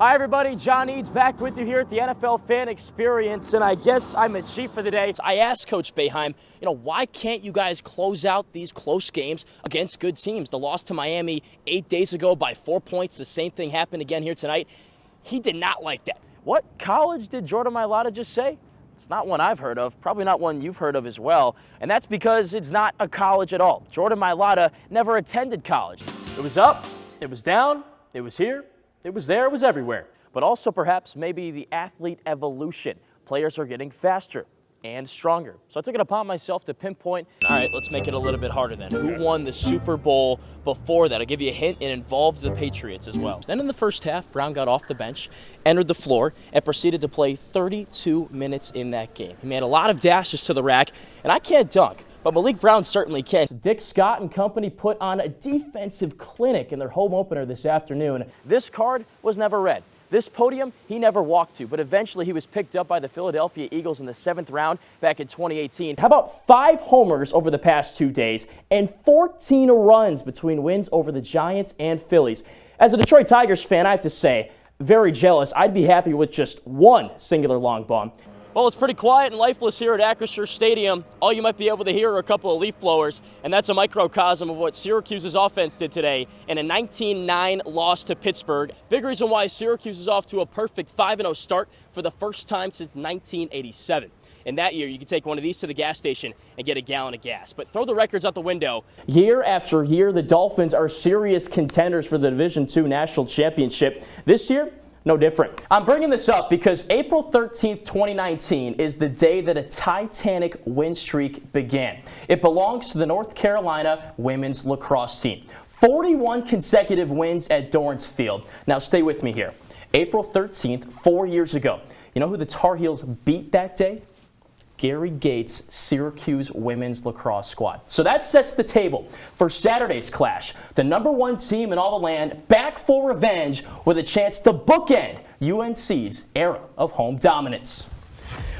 Hi everybody, John Eads back with you here at the NFL Fan Experience, and I guess I'm a chief for the day. I asked Coach Boeheim, why can't you guys close out these close games against good teams? The loss to Miami 8 days ago by 4 points, the same thing happened again here tonight. He did not like that. What college did Jordan Mailata just say? It's not one I've heard of, probably not one you've heard of as well, and that's because it's not a college at all. Jordan Mailata never attended college. It was up, it was down, it was here, it was there, it was everywhere. But also perhaps maybe the athlete evolution. Players are getting faster and stronger. So I took it upon myself to pinpoint. All right, let's make it a little bit harder then. Who won the Super Bowl before that? I'll give you a hint. It involved the Patriots as well. Then in the first half, Brown got off the bench, entered the floor, and proceeded to play 32 minutes in that game. He made a lot of dashes to the rack, and I can't dunk, but Malik Brown certainly can. Dick Scott and company put on a defensive clinic in their home opener this afternoon. This card was never read. This podium, he never walked to, but eventually he was picked up by the Philadelphia Eagles in the 7th round back in 2018. How about 5 homers over the past 2 days and 14 runs between wins over the Giants and Phillies? As a Detroit Tigers fan, I have to say, very jealous. I'd be happy with just one singular long bomb. Well, it's pretty quiet and lifeless here at Acrisure Stadium. All you might be able to hear are a couple of leaf blowers, and that's a microcosm of what Syracuse's offense did today in a 19-9 loss to Pittsburgh. Big reason why Syracuse is off to a perfect 5-0 start for the first time since 1987. In that year, you could take one of these to the gas station and get a gallon of gas. But throw the records out the window. Year after year, the Dolphins are serious contenders for the Division II National Championship. This year, no different. I'm bringing this up because April 13th, 2019 is the day that a Titanic win streak began. It belongs to the North Carolina women's lacrosse team. 41 consecutive wins at Dorrance Field. Now stay with me here. April 13th, 4 years ago. You know who the Tar Heels beat that day? Gary Gates' Syracuse women's lacrosse squad. So that sets the table for Saturday's clash. The #1 team in all the land back for revenge with a chance to bookend UNC's era of home dominance.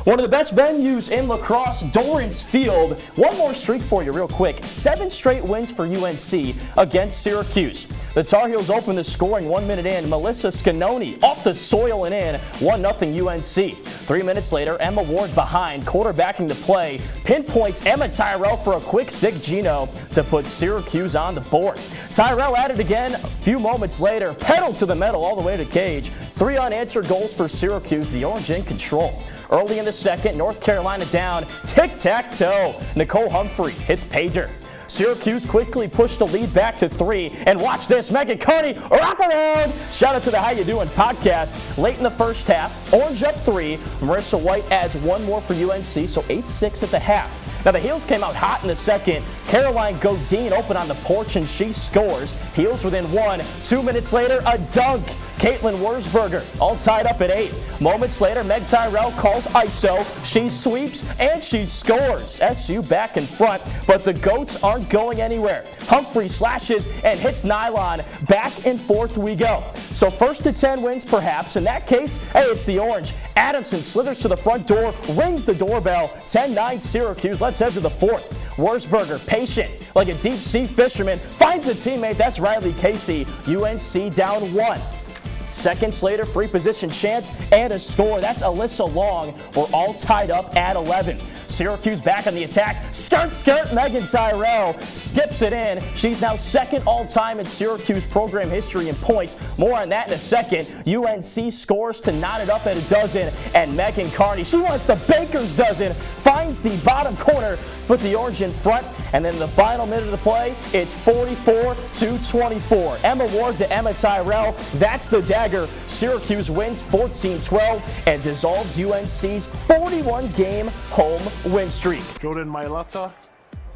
One of the best venues in lacrosse, Dorrance Field. One more streak for you real quick. 7 straight wins for UNC against Syracuse. The Tar Heels open the scoring 1 minute in. Melissa Scanoni off the soil and in. 1-0 UNC. 3 minutes later, Emma Ward behind, quarterbacking the play. Pinpoints Emma Tyrell for a quick stick Gino to put Syracuse on the board. Tyrell at it again a few moments later. Pedal to the metal all the way to cage. 3 unanswered goals for Syracuse. The Orange in control. Early in the second, North Carolina down. Tic-tac-toe. Nicole Humphrey hits pay dirt. Syracuse quickly pushed the lead back to 3. And watch this, Megan Carney, wrap around. Shout out to the How You Doing podcast. Late in the first half, Orange up 3. Marissa White adds 1 more for UNC, so 8-6 at the half. Now the Heels came out hot in the second. Caroline Godin open on the porch and she scores. Heels within 1. 2 minutes later, a dunk. Caitlin Wurzberger all tied up at 8. Moments later, Meg Tyrell calls ISO. She sweeps and she scores. SU back in front, but the Goats aren't going anywhere. Humphrey slashes and hits nylon. Back and forth we go. So 1st to 10 wins perhaps. In that case, hey, it's the Orange. Adamson slithers to the front door, rings the doorbell. 10-9 Syracuse. Let's head to the 4th. Wurzberger, patient like a deep sea fisherman, finds a teammate. That's Riley Casey. UNC down 1. Seconds later, free position chance and a score. That's Alyssa Long. We're all tied up at 11. Syracuse back on the attack. Skirt, Megan Tyrell skips it in. She's now 2nd all-time in Syracuse program history in points. More on that in a second. UNC scores to knot it up at a dozen. And Megan Carney, she wants the baker's dozen, finds the bottom corner, put the Orange in front. And then in the final minute of the play, it's 44-24. Emma Ward to Emma Tyrell. That's the dagger. Syracuse wins 14-12 and dissolves UNC's 41-game home win streak. Jordan Mailata,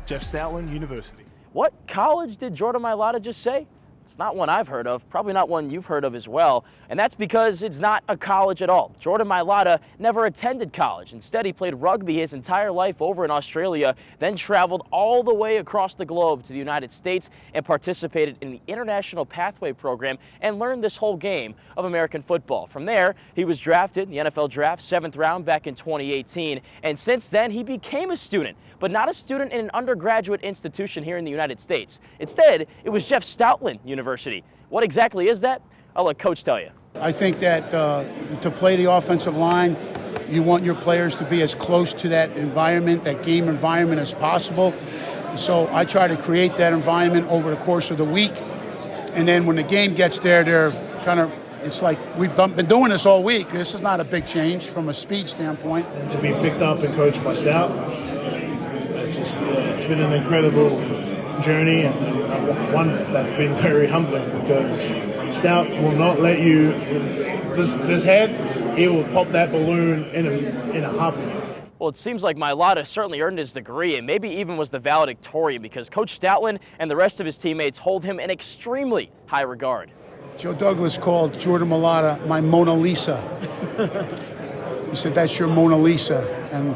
Jeff Stoutland University. What college did Jordan Mailata just say? It's not one I've heard of, probably not one you've heard of as well, and that's because it's not a college at all. Jordan Mailata never attended college. Instead, he played rugby his entire life over in Australia, then traveled all the way across the globe to the United States and participated in the International Pathway Program and learned this whole game of American football. From there, he was drafted in the NFL Draft, 7th round back in 2018, and since then, he became a student, but not a student in an undergraduate institution here in the United States. Instead, it was Jeff Stoutland University. What exactly is that? I'll let Coach tell you. I think that to play the offensive line, you want your players to be as close to that environment, that game environment as possible. So I try to create that environment over the course of the week. And then when the game gets there, they're kind of, it's like we've been doing this all week. This is not a big change from a speed standpoint. And to be picked up and coached by Stout, it's been an incredible journey and one that's been very humbling because Stout will not let you, this head, he will pop that balloon in a heartbeat. Well, it seems like Mailata certainly earned his degree and maybe even was the valedictorian because Coach Stoutland and the rest of his teammates hold him in extremely high regard. Joe Douglas called Jordan Mailata my Mona Lisa. He said, "That's your Mona Lisa." And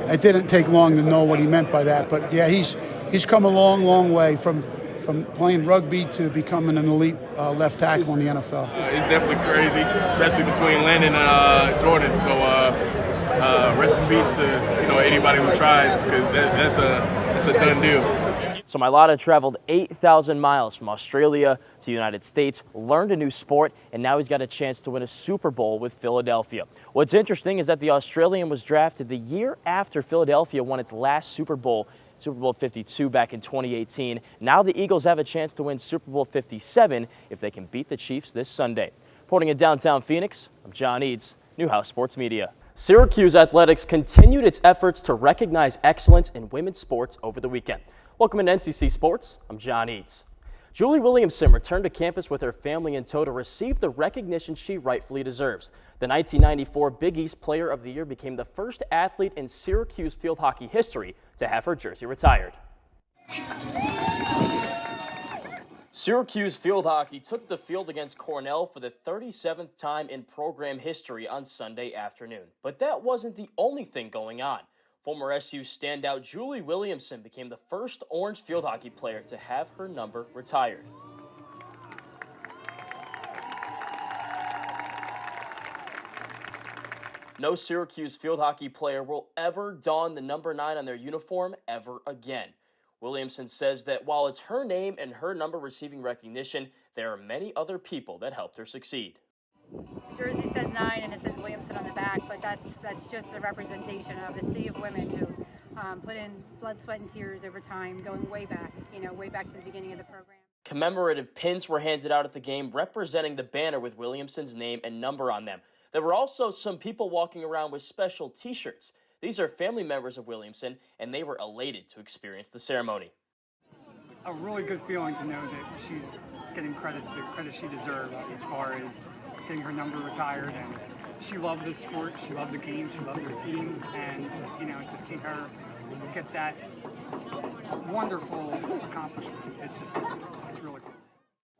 it didn't take long to know what he meant by that. But yeah, he's come a long, long way from playing rugby to becoming an elite left tackle in the NFL. It's definitely crazy, especially between Landon and Jordan. So rest in peace to anybody who tries, because that's a done deal. So Mailata traveled 8,000 miles from Australia to the United States, learned a new sport, and now he's got a chance to win a Super Bowl with Philadelphia. What's interesting is that the Australian was drafted the year after Philadelphia won its last Super Bowl 52 back in 2018. Now the Eagles have a chance to win Super Bowl 57 if they can beat the Chiefs this Sunday. Reporting in downtown Phoenix, I'm John Eads, Newhouse Sports Media. Syracuse Athletics continued its efforts to recognize excellence in women's sports over the weekend. Welcome to NCC Sports, I'm John Eads. Julie Williamson returned to campus with her family in tow to receive the recognition she rightfully deserves. The 1994 Big East Player of the Year became the first athlete in Syracuse field hockey history to have her jersey retired. Syracuse field hockey took the field against Cornell for the 37th time in program history on Sunday afternoon. But that wasn't the only thing going on. Former SU standout Julie Williamson became the first Orange field hockey player to have her number retired. No Syracuse field hockey player will ever don the number 9 on their uniform ever again. Williamson says that while it's her name and her number receiving recognition, there are many other people that helped her succeed. Jersey says 9 and it says Williamson on the back, but that's just a representation of a sea of women who put in blood, sweat, and tears over time, going way back, way back to the beginning of the program. Commemorative pins were handed out at the game representing the banner with Williamson's name and number on them. There were also some people walking around with special t-shirts. These are family members of Williamson, and they were elated to experience the ceremony. A really good feeling to know that she's getting credit she deserves as far as getting her number retired. And she loved this sport, she loved the game, she loved her team, and to see her get that wonderful accomplishment, it's really cool.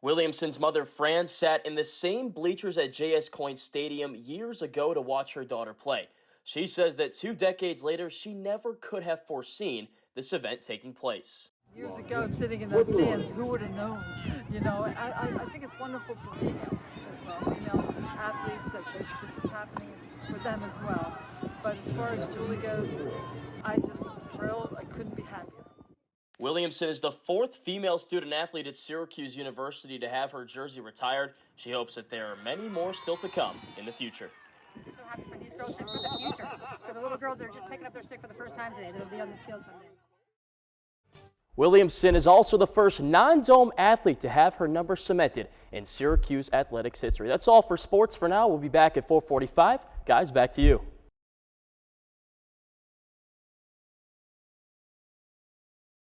Williamson's mother, Fran, sat in the same bleachers at J.S. Coyne Stadium years ago to watch her daughter play. She says that 2 decades later, she never could have foreseen this event taking place. Years ago, sitting in those stands, who would have known? I think it's wonderful for females as well, female athletes, that this is happening for them as well. But as far as Julie goes, I just am thrilled. I couldn't be happier. Williamson is the 4th female student athlete at Syracuse University to have her jersey retired. She hopes that there are many more still to come in the future. I'm so happy for these girls and for the future, for the little girls that are just picking up their stick for the first time today, that'll be on this field someday. Williamson is also the first non-dome athlete to have her number cemented in Syracuse athletics history. That's all for sports for now. We'll be back at 4:45. Guys, back to you.